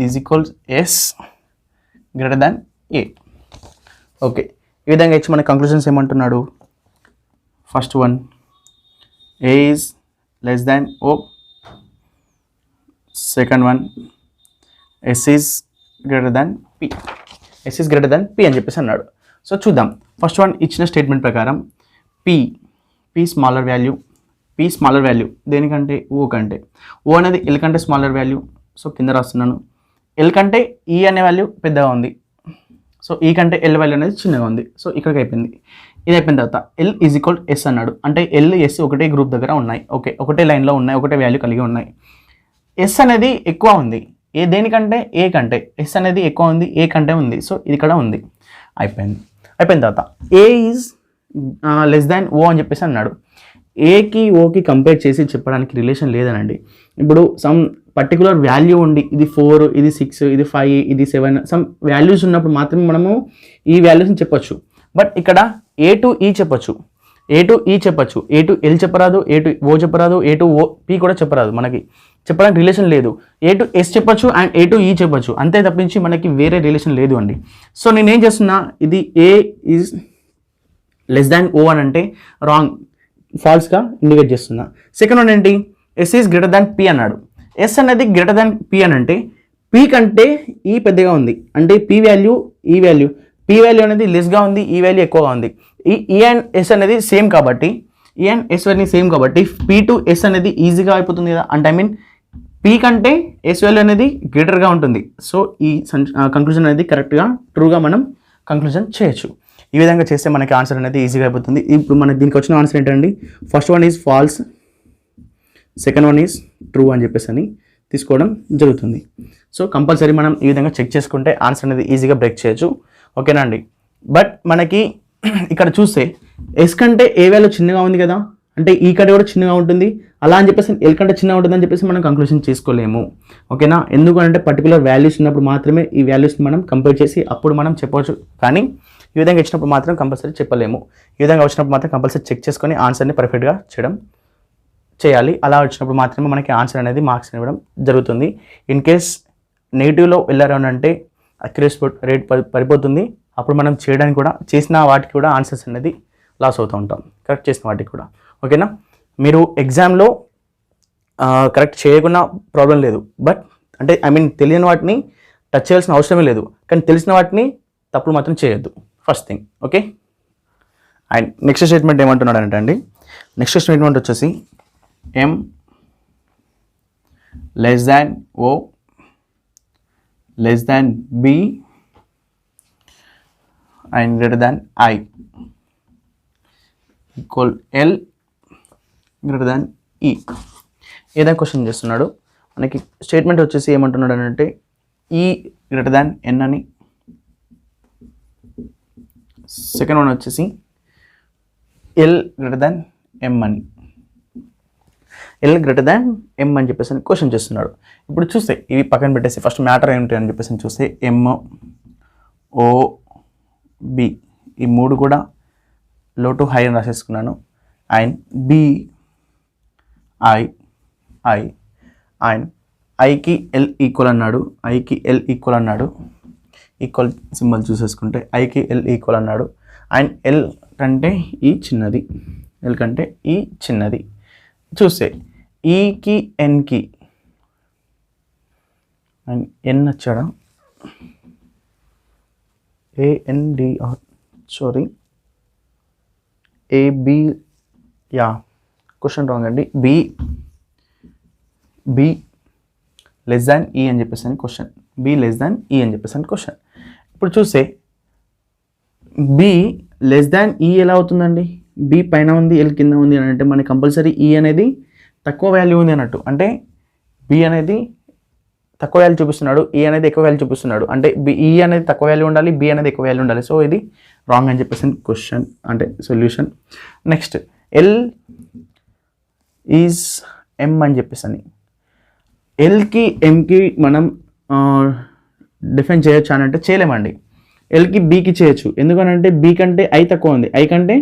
is equals S greater than A. Okay, ఈ విధంగా ఇచ్చి మన కంక్లూజన్స్ ఏమంటున్నాడు, first one A is less than O, second one S is greater than P, S is greater than P అని చెప్పేసి అన్నాడు. So చూద్దాం. First one ఇచ్చిన స్టేట్మెంట్ ప్రకారం పి స్మాలర్ వాల్యూ దేనికంటే ఓ కంటే, ఓ అనేది ఎల్ కంటే స్మాలర్ వాల్యూ. సో కింద రాస్తున్నాను, ఎల్ కంటే ఈ అనే వాల్యూ పెద్దగా ఉంది, సో ఈ కంటే ఎల్ వాల్యూ అనేది చిన్నగా ఉంది. సో ఇక్కడికి అయిపోయింది. ఇది అయిపోయిన తర్వాత ఎల్ ఈజ్ ఈక్వల్ ఎస్ అన్నాడు. అంటే ఎల్ ఎస్ ఒకటే గ్రూప్ దగ్గర ఉన్నాయి, ఓకే ఒకటే లైన్లో ఉన్నాయి, ఒకటే వాల్యూ కలిగి ఉన్నాయి. ఎస్ అనేది ఎక్కువ ఉంది దేనికంటే ఏ కంటే, ఎస్ అనేది ఎక్కువ ఉంది ఏ కంటే ఉంది. సో ఇది ఇక్కడ ఉంది. అయిపోయిన తర్వాత ఏ ఈజ్ లెస్ దాన్ ఓ అని చెప్పేసి అన్నాడు. ఏకి ఓకి కంపేర్ చేసి చెప్పడానికి రిలేషన్ లేదనండి. ఇప్పుడు సమ్ పర్టికులర్ వాల్యూ ఉండి ఇది 4, ఇది 6, ఇది 5, ఇది 7 సమ్ వాల్యూస్ ఉన్నప్పుడు మాత్రమే మనము ఈ వాల్యూస్ని చెప్పొచ్చు. బట్ ఇక్కడ ఏ టు ఈ చెప్పొచ్చు, ఏ టు ఎల్ చెప్పరాదు, ఏ టు ఓ చెప్పరాదు, ఏ టు ఓ పి కూడా చెప్పరాదు. మనకి చెప్పడానికి రిలేషన్ లేదు. ఏ టు ఎస్ చెప్పొచ్చు అండ్ ఏ టు ఈ చెప్పొచ్చు, అంతే తప్పించి మనకి వేరే రిలేషన్ లేదు అండి. సో నేనేం చేస్తున్నా, ఇది ఏ ఈజ్ లెస్ దాన్ ఓ అని అంటే రాంగ్, ఫాల్స్గా ఇండికేట్ చేస్తున్నా. సెకండ్ వన్ ఏంటి, S is greater than P అన్నాడు. ఎస్ అనేది గ్రేటర్ దాన్ పి అని అంటే పి కంటే ఈ పెద్దగా ఉంది, అంటే పి వాల్యూ ఈ వాల్యూ, పి వాల్యూ అనేది లెస్గా ఉంది, ఈ వాల్యూ ఎక్కువగా ఉంది. ఈ అండ్ ఎస్ అనేది సేమ్ కాబట్టి, ఈ అండ్ ఎస్ వాల్యూ సేమ్ కాబట్టి పి టు ఎస్ అనేది ఈజీగా అయిపోతుంది కదా, అంటే ఐ మీన్ పి కంటే ఎస్ వాల్యూ అనేది గ్రేటర్గా ఉంటుంది. సో ఈ కంక్లూజన్ అనేది కరెక్ట్గా ట్రూగా మనం కంక్లూజన్ చేయొచ్చు. ఈ విధంగా చేస్తే మనకి ఆన్సర్ అనేది ఈజీగా అయిపోతుంది. ఇప్పుడు మనకి దీనికి వచ్చిన ఆన్సర్ ఏంటండి, first one is false, second one is true అని చెప్పేసి అని తీసుకోవడం జరుగుతుంది. సో కంపల్సరీ మనం ఈ విధంగా చెక్ చేసుకుంటే ఆన్సర్ అనేది ఈజీగా బ్రేక్ చేయొచ్చు. ఓకేనా అండి. బట్ మనకి ఇక్కడ చూస్తే ఎస్ కంటే ఏ వాల్యూ చిన్నగా ఉంది కదా, అంటే ఈ కంటే కూడా చిన్నగా ఉంటుంది, అలా అని చెప్పేసి ఎల్ కంటే చిన్నగా ఉంటుంది అని చెప్పేసి మనం కంక్లూషన్ చేసుకోలేము. ఓకేనా. ఎందుకంటే పర్టికులర్ వాల్యూస్ ఉన్నప్పుడు మాత్రమే ఈ వాల్యూస్ని మనం కంపేర్ చేసి అప్పుడు మనం చెప్పవచ్చు, కానీ ఈ విధంగా ఇచ్చినప్పుడు మాత్రం కంపల్సరీ చెప్పలేము. ఈ విధంగా వచ్చినప్పుడు మాత్రం కంపల్సరీ చెక్ చేసుకొని ఆన్సర్ని పర్ఫెక్ట్గా చేయాలి. అలా వచ్చినప్పుడు మాత్రమే మనకి ఆన్సర్ అనేది మార్క్స్ ఇవ్వడం జరుగుతుంది. ఇన్ కేస్ నెగిటివ్లో వెళ్ళారు అని అంటే అక్యురసీ రేట్ పడిపోతుంది. అప్పుడు మనం చేయడానికి కూడా చేసిన వాటికి కూడా ఆన్సర్స్ అనేది లాస్ అవుతూ ఉంటాం, కరెక్ట్ చేసిన వాటికి కూడా. ఓకేనా. మీరు ఎగ్జామ్లో కరెక్ట్ చేయకుండా ప్రాబ్లం లేదు, బట్ అంటే ఐ మీన్ తెలియని వాటిని టచ్ చేయాల్సిన అవసరమే లేదు, కానీ తెలిసిన వాటిని తప్పులు మాత్రం చేయొద్దు, first thing. Okay. And next statement ఏమంటున్నాడంటే అండి, నెక్స్ట్ స్టేట్మెంట్ వచ్చేసి M less than O less than B and greater than I equal L greater than E. ఏదైనా క్వశ్చన్ చేస్తున్నాడు. మనకి స్టేట్మెంట్ వచ్చేసి ఏమంటున్నాడు అంటే E greater than N అని, సెకండ్ వన్ వచ్చేసి L greater than M అని, ఎల్ గ్రేటర్ దాన్ ఎం అని చెప్పేసి క్వశ్చన్ చేస్తున్నాడు. ఇప్పుడు చూస్తే ఇవి పక్కన పెట్టేసి ఫస్ట్ మ్యాటర్ ఏంటి అని చెప్పేసి చూస్తే ఎమ్, ఓ, బి ఈ మూడు కూడా లో టు హై అని రాసేసుకున్నాను. అండ్ బి, ఐ అండ్ ఐకి ఎల్ ఈక్వల్ అన్నాడు, ఐకి ఎల్ ఈక్వల్ అన్నాడు, ఈక్వల్ సింబల్ చూసేసుకుంటే ఐకి ఎల్ ఈక్వల్ అన్నాడు. అండ్ ఎల్ కంటే ఈ చిన్నది, ఎల్ కంటే ఈ చిన్నది. చూస్తే ఈకి ఎన్కి అండ్ ఎన్ వచ్చాడా, A N D R sorry A B, yeah question wrong అండి, బి లెస్ దాన్ ఈ అని చెప్పేసి question, B less than E అని చెప్పేసి క్వశ్చన్. ఇప్పుడు చూస్తే బి లెస్ దాన్ ఈ ఎలా అవుతుందండి, బి పైన ఉంది ఎల్ కింద ఉంది అని అంటే మనకి కంపల్సరీ ఈ అనేది తక్కువ వాల్యూ ఉంది అన్నట్టు, అంటే బి అనేది తక్కువ వాల్యూ చూపిస్తున్నాడు, ఈ అనేది ఎక్కువ వాల్యూ చూపిస్తున్నాడు, అంటే ఈ అనేది తక్కువ వాల్యూ ఉండాలి, బి అనేది ఎక్కువ వాల్యూ ఉండాలి. సో ఇది రాంగ్ అని చెప్పేసి క్వశ్చన్ అంటే సొల్యూషన్. నెక్స్ట్ ఎల్ ఈజ్ ఎం అని చెప్పేసి అని, ఎల్కి ఎంకి మనం డిఫైన్ చేయొచ్చు అని అంటే చేయలేమండి. ఎల్కి బీకి చేయొచ్చు, ఎందుకనంటే బి కంటే ఐ తక్కువ ఉంది, ఐ కంటే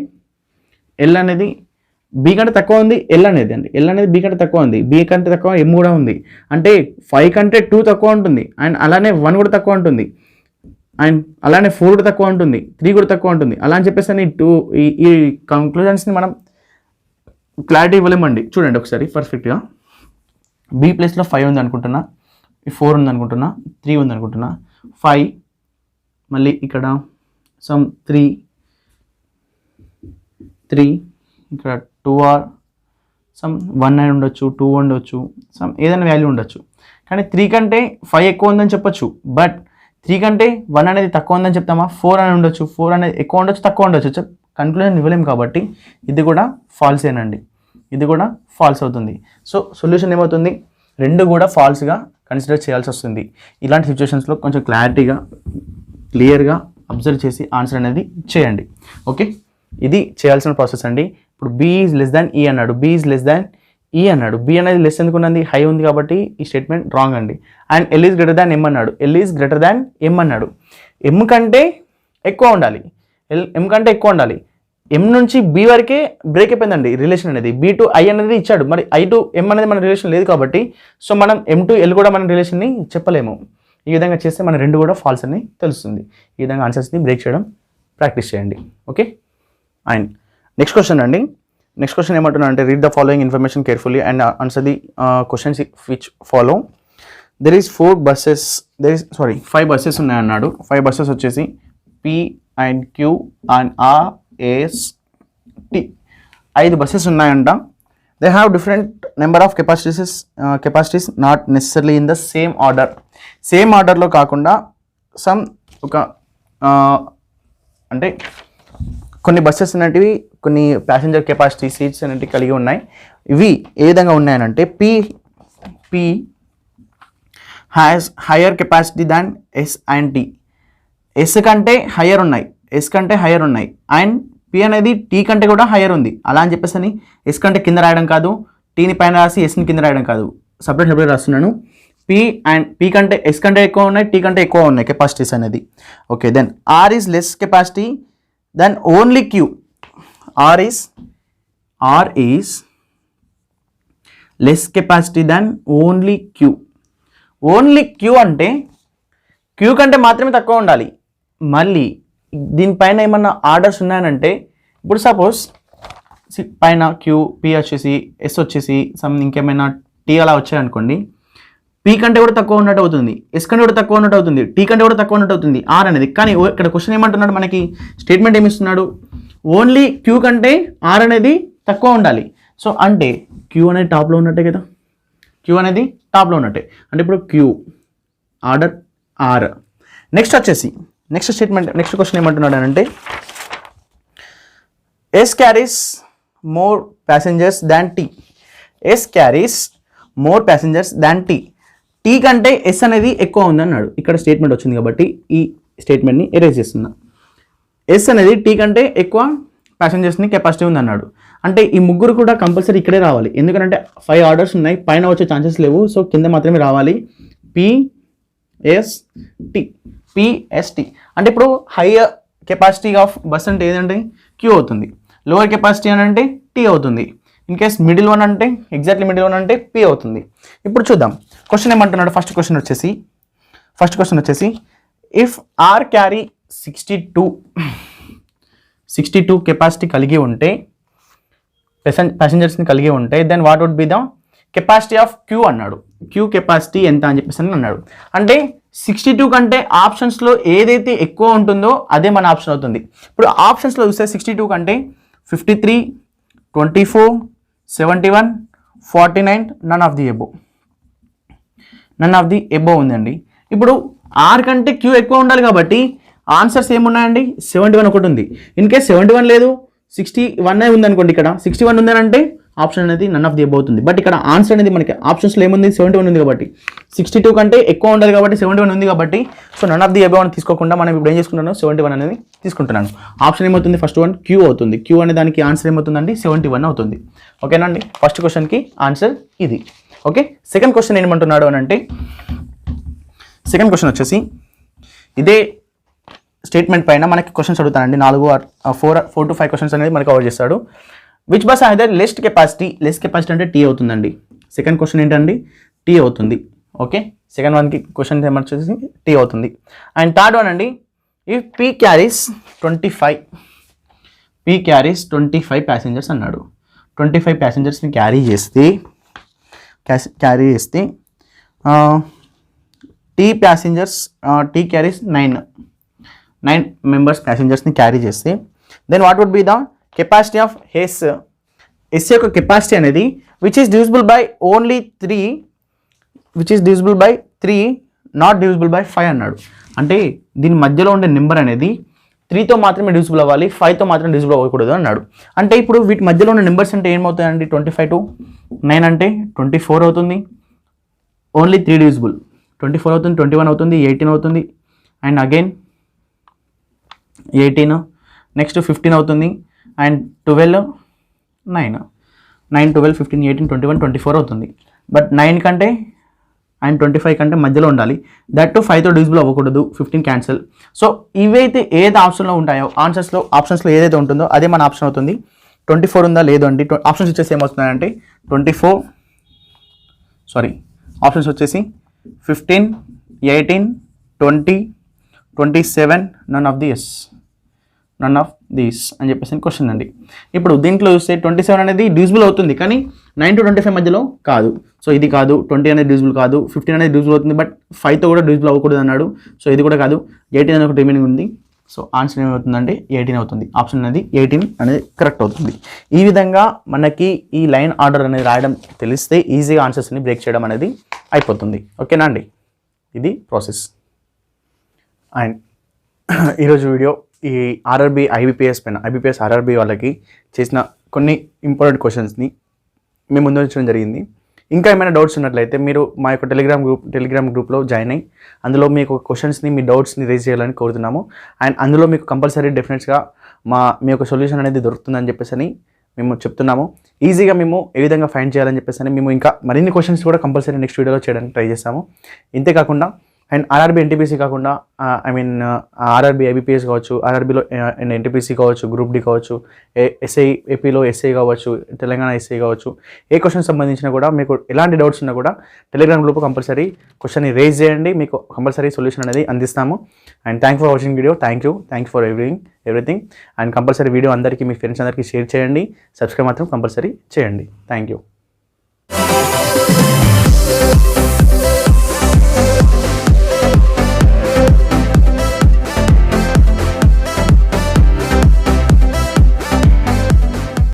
ఎల్ అనేది బి కంటే తక్కువ ఉంది, ఎల్ అనేది అండి ఎల్ అనేది బి కంటే తక్కువ ఉంది, బి కంటే తక్కువ ఎం కూడా ఉంది, అంటే 5 కంటే 2 తక్కువ ఉంటుంది, అండ్ అలానే 1 కూడా తక్కువ ఉంటుంది, అండ్ అలానే 4 కూడా తక్కువ ఉంటుంది, 3 కూడా తక్కువ ఉంటుంది. అలా అని చెప్పేసి అని ఈ కంక్లూజన్స్ని మనం క్లారిటీ ఇవ్వలేమండి. చూడండి ఒకసారి పర్ఫెక్ట్గా, బి ప్లేస్లో 5 ఉంది అనుకుంటున్నా, 4 ఉంది అనుకుంటున్నా, 3 ఉంది అనుకుంటున్నా, 5 మళ్ళీ ఇక్కడ సమ్ 3 ఇక్కడ 2 ఆర్ సమ్ 1 అని ఉండొచ్చు, 2 ఉండొచ్చు, సమ్ ఏదైనా వాల్యూ ఉండొచ్చు. కానీ 3 కంటే 5 ఎక్కువ ఉందని చెప్పొచ్చు, బట్ 3 కంటే 1 అనేది తక్కువ ఉందని చెప్తామా, 4 అని ఉండొచ్చు, 4 అనేది ఎక్కువ ఉండొచ్చు, తక్కువ ఉండొచ్చు, కన్క్లూజన్ ఇవ్వలేము. కాబట్టి ఇది కూడా ఫాల్సేనండి, ఇది కూడా ఫాల్స్ అవుతుంది. సో సొల్యూషన్ ఏమవుతుంది, రెండు కూడా ఫాల్స్గా కన్సిడర్ చేయాల్సి వస్తుంది. ఇలాంటి సిచ్యువేషన్స్లో కొంచెం క్లియర్గా అబ్జర్వ్ చేసి ఆన్సర్ అనేది చేయండి. ఓకే, ఇది చేయాల్సిన ప్రాసెస్ అండి. ఇప్పుడు బి ఈజ్ లెస్ దాన్ ఈ అన్నాడు, బి ఈజ్ లెస్ దాన్ ఈ అన్నాడు, బి అనేది లెస్ ఎందుకు ఉన్నది, హై ఉంది కాబట్టి ఈ స్టేట్మెంట్ రాంగ్ అండి. And L is greater than M అన్నాడు, L is greater than M అన్నాడు, ఎం కంటే ఎక్కువ ఉండాలి, ఎం కంటే ఎక్కువ ఉండాలి, ఎం నుంచి బి వరకే బ్రేక్ అయిపోయిందండి రిలేషన్ అనేది. బి టు ఐ అనేది ఇచ్చాడు, మరి ఐ టు ఎం అనేది మన రిలేషన్ లేదు కాబట్టి సో మనం ఎం టు ఎల్ కూడా మన రిలేషన్ని చెప్పలేము. ఈ విధంగా చేస్తే మన రెండు కూడా ఫాల్స్ అని తెలుస్తుంది. ఈ విధంగా ఆన్సర్స్ని బ్రేక్ చేయడం ప్రాక్టీస్ చేయండి. ఓకే. అండ్ నెక్స్ట్ క్వశ్చన్ అండి. నెక్స్ట్ క్వశ్చన్ ఏమంటున్నా అంటే read the following information carefully and answer the questions which follow. There is 5 buses ఉన్నాయన్నాడు. 5 బస్సెస్ వచ్చేసి P and Q and R S T 5 buses ఉన్నాయంట. They have different number of capacities not necessarily in the same ఆర్డర్లో కాకుండా some ఒక అంటే కొన్ని buses అనేటివి కొన్ని ప్యాసింజర్ కెపాసిటీ సీట్స్ అనేటివి కలిగి ఉన్నాయి. ఇవి ఏ విధంగా ఉన్నాయనంటే P has higher capacity than S and T. S కంటే హయ్యర్ ఉన్నాయి అండ్ పి అనేది టీ కంటే కూడా హయ్యర్ ఉంది. అలా అని చెప్పేసి అని ఎస్ కంటే కింద రాయడం కాదు, టీని పైన రాసి ఎస్ని కింద రాయడం కాదు, సపరేట్ రాస్తున్నాను. పి కంటే ఎస్ కంటే ఎక్కువ ఉన్నాయి, టీ కంటే ఎక్కువ ఉన్నాయి కెపాసిటీస్ అనేది. Okay, then R is less capacity then only Q. R is less capacity then only Q. Only Q అంటే క్యూ కంటే మాత్రమే తక్కువ ఉండాలి. మళ్ళీ దీనిపైన ఏమన్నా ఆర్డర్స్ ఉన్నాయనంటే ఇప్పుడు సపోజ్ పైన క్యూ, పి వచ్చేసి ఎస్ వచ్చేసి ఇంకేమైనా టీ అలా వచ్చాయనుకోండి, పి కంటే కూడా తక్కువ ఉన్నట్టు అవుతుంది, ఎస్ కంటే కూడా తక్కువ ఉన్నట్టు అవుతుంది, టీ కంటే కూడా తక్కువ ఉన్నట్టు అవుతుంది ఆర్ అనేది. కానీ ఇక్కడ క్వశ్చన్ ఏమంటున్నాడు, మనకి స్టేట్మెంట్ ఏమి ఇస్తున్నాడు, ఓన్లీ క్యూ కంటే ఆర్ అనేది తక్కువ ఉండాలి. సో అంటే క్యూ అనేది టాప్లో ఉన్నట్టే కదా, క్యూ అనేది టాప్లో ఉన్నట్టే. అంటే ఇప్పుడు Q order R. Next question ఏమంటున్నాడు అంటే S carries more passengers than T. S carries more passengers than T. T కంటే ఎస్ అనేది ఎక్కువ ఉంది అన్నాడు. ఇక్కడ స్టేట్మెంట్ వచ్చింది కాబట్టి ఈ స్టేట్మెంట్ని ఎరేజ్ చేస్తున్నా. ఎస్ అనేది టీ కంటే ఎక్కువ ప్యాసింజర్స్ని కెపాసిటీ ఉంది అన్నాడు. అంటే ఈ ముగ్గురు కూడా కంపల్సరీ ఇక్కడే రావాలి, ఎందుకంటే 5 ఆర్డర్స్ ఉన్నాయి, పైన వచ్చే ఛాన్సెస్ లేవు. సో కింద మాత్రమే రావాలి. పిఎస్టి అంటే ఇప్పుడు హైయర్ కెపాసిటీ ఆఫ్ బస్ అంటే ఏదంటే క్యూ అవుతుంది, లోవర్ కెపాసిటీ అని అంటే టీ అవుతుంది. ఇన్ కేస్ మిడిల్ వన్ అంటే ఎగ్జాక్ట్లీ మిడిల్ వన్ అంటే పి అవుతుంది. ఇప్పుడు చూద్దాం క్వశ్చన్ ఏమంటున్నాడు. ఫస్ట్ క్వశ్చన్ వచ్చేసి ఇఫ్ ఆర్ క్యారీ 62 కెపాసిటీ కలిగి ఉంటే, ప్యాసింజర్స్ని కలిగి ఉంటే, then what would be the capacity of Q అన్నాడు. క్యూ కెపాసిటీ ఎంత అని చెప్పేసి అన్నాడు. అంటే 62 కంటే ఆప్షన్స్లో ఏదైతే ఎక్కువ ఉంటుందో అదే మన ఆప్షన్ అవుతుంది. ఇప్పుడు ఆప్షన్స్లో చూస్తే 62 కంటే 53, 24, 71, 49 నన్ ఆఫ్ ది ఎబో ఉందండి. ఇప్పుడు ఆర్ కంటే క్యూ ఎక్కువ ఉండాలి కాబట్టి ఆన్సర్స్ ఏమున్నాయండి, 71 ఒకటి ఉంది. ఇన్ కేస్ 71 లేదు, 61 ఉందనుకోండి, ఇక్కడ 61 ఉందనంటే ఆప్షన్ అనేది నన్ ఆఫ్ ది ఎబో అవుతుంది. బట్ ఇక్కడ ఆన్సర్ అనేది మనకి ఆప్షన్స్లో ఏముంది, 71 ఉంది కాబట్టి 62 కంటే ఎక్కువ ఉండాలి కాబట్టి 71 ఉంది కాబట్టి so none of the above అని తీసుకోకుండా మనం ఇప్పుడు ఏం చేసుకుంటున్నాను, 71 అనేది తీసుకుంటున్నాను. ఆప్షన్ ఏమవుతుంది, ఫస్ట్ వన్ క్యూ అవుతుంది. క్యూ అనే దానికి ఆన్సర్ ఏమవుతుందండి, 71 అవుతుంది. ఓకేనా అండి, ఫస్ట్ క్వశ్చన్కి ఆన్సర్ ఇది. ఓకే, సెకండ్ క్వశ్చన్ ఏమంటున్నాడు అని అంటే, సెకండ్ క్వశ్చన్ వచ్చేసి ఇదే స్టేట్మెంట్ పైన మనకి క్వశ్చన్స్ అడుగుతానండి. 4 to 5 క్వశ్చన్స్ అనేది మనకి కవర్ చేస్తాడు. విచ్ బస్ అయితే లెస్ కెపాసిటీ అంటే టీ అవుతుందండి. సెకండ్ క్వశ్చన్ ఏంటండి, టీ అవుతుంది. ఓకే, సెకండ్ వన్కి క్వశ్చన్ ఏమొచ్చేసి టీ అవుతుంది. అండ్ థర్డ్ వన్ అండి, ఇఫ్ పీ క్యారీస్ 25 ప్యాసింజర్స్ అన్నాడు. 25 ప్యాసింజర్స్ని క్యారీ చేస్తే టీ క్యారీస్ 9 మెంబర్స్ ప్యాసింజర్స్ని క్యారీ చేస్తే then what would be the capacity of S యొక్క కెపాసిటీ అనేది which is divisible by 3 not divisible by 5 అన్నాడు. అంటే దీని మధ్యలో ఉండే నెంబర్ అనేది 3తో మాత్రమే డివిజిబుల్ అవ్వాలి, 5తో మాత్రం డివిజిబుల్ అవ్వకూడదు అన్నాడు. అంటే ఇప్పుడు వీటి మధ్యలో ఉన్న నెంబర్స్ అంటే ఏమవుతాయండి, 25 to 9 అంటే 24 అవుతుంది, ఓన్లీ 3 డివిజిబుల్, 24 అవుతుంది, 21 అవుతుంది, 18 అవుతుంది, అండ్ అగైన్ 18, నెక్స్ట్ 15 అవుతుంది, అండ్ 12, 9, 12, 15, 18, 21, 24 అవుతుంది. బట్ 9 కంటే అండ్ 25 కంటే మధ్యలో ఉండాలి. దట్ టు 5తో డివిజిబుల్ అవ్వకూడదు, 15 క్యాన్సిల్. సో ఇవైతే ఏది ఆప్షన్లో ఉంటాయో ఆప్షన్స్లో ఏదైతే ఉంటుందో అదే మన ఆప్షన్ అవుతుంది. 24 ఉందా లేదు అండి. ఆప్షన్స్ వచ్చేసి ఏమవుతున్నాయంటే 15, 18, 20, 27 నన్ ఆఫ్ దీస్ అని చెప్పేసి క్వశ్చన్ అండి. ఇప్పుడు దీంట్లో చూస్తే 27 అనేది డివిజిబుల్ అవుతుంది, కానీ 9 to 25 మధ్యలో కాదు. సో ఇది కాదు. 20 అనేది డివిజిబుల్ కాదు. 15 అనేది డివిజిబుల్ అవుతుంది, బట్ 5తో కూడా డివిజిబుల్ అవ్వకూడదు అన్నాడు. సో ఇది కూడా కాదు. 18 అనేది ఒక రిమైనింగ్ ఉంది. సో ఆన్సర్ ఏమవుతుందంటే 18 అవుతుంది. ఆప్షన్ అనేది 18 అనేది కరెక్ట్ అవుతుంది. ఈ విధంగా మనకి ఈ లైన్ ఆర్డర్ అనేది రాయడం తెలిస్తే ఈజీగా ఆన్సర్స్ని బ్రేక్ చేయడం అనేది అయిపోతుంది. ఓకేనా అండి, ఇది ప్రాసెస్. అండ్ ఈరోజు వీడియో ఈ ఆర్ఆర్బీ ఐబీపీఎస్ ఆర్ఆర్బీ వాళ్ళకి చేసిన కొన్ని ఇంపార్టెంట్ క్వశ్చన్స్ని మేము ముందు ఉంచడం జరిగింది. ఇంకా ఏమైనా డౌట్స్ ఉన్నట్లయితే మీరు మా యొక్క టెలిగ్రామ్ గ్రూప్లో జాయిన్ అయ్యి అందులో మీకు క్వశ్చన్స్ని, మీ డౌట్స్ని రేజ్ చేయాలని కోరుతున్నాము. అండ్ అందులో మీకు కంపల్సరీ డెఫినెట్గా మీ యొక్క సొల్యూషన్ అనేది దొరుకుతుందని చెప్పేసి మేము చెప్తున్నాము. ఈజీగా మేము ఏ విధంగా ఫైండ్ చేయాలని చెప్పేసి మేము ఇంకా మరిన్ని క్వశ్చన్స్ కూడా కంపల్సరీ నెక్స్ట్ వీడియోలో చేయడానికి ట్రై చేస్తాము. ఇంతేకాకుండా అండ్ ఆర్ఆర్బీ ఎన్టీపీసీ కాకుండా ఆర్ఆర్బీ ఐబీపీఎస్ కావచ్చు, ఆర్ఆర్బీలో ఎన్టీపీసీ కావచ్చు, గ్రూప్ డి కావచ్చు, ఏపీలో ఎస్ఐ కావచ్చు, తెలంగాణ ఎస్ఐ కావచ్చు, ఏ క్వశ్చన్ సంబంధించినా కూడా మీకు ఎలాంటి డౌట్స్ ఉన్నా కూడా టెలిగ్రామ్ గ్రూప్ కంపల్సరీ క్వశ్చన్ని రేజ్ చేయండి, మీకు కంపల్సరీ సొల్యూషన్ అనేది అందిస్తాము. And thank for watching video. Thank you for everything. And compulsory video అందరికీ, మీ ఫ్రెండ్స్ అందరికీ షేర్ చేయండి. సబ్స్క్రైబ్ మాత్రం కంపల్సరీ చేయండి. Thank you.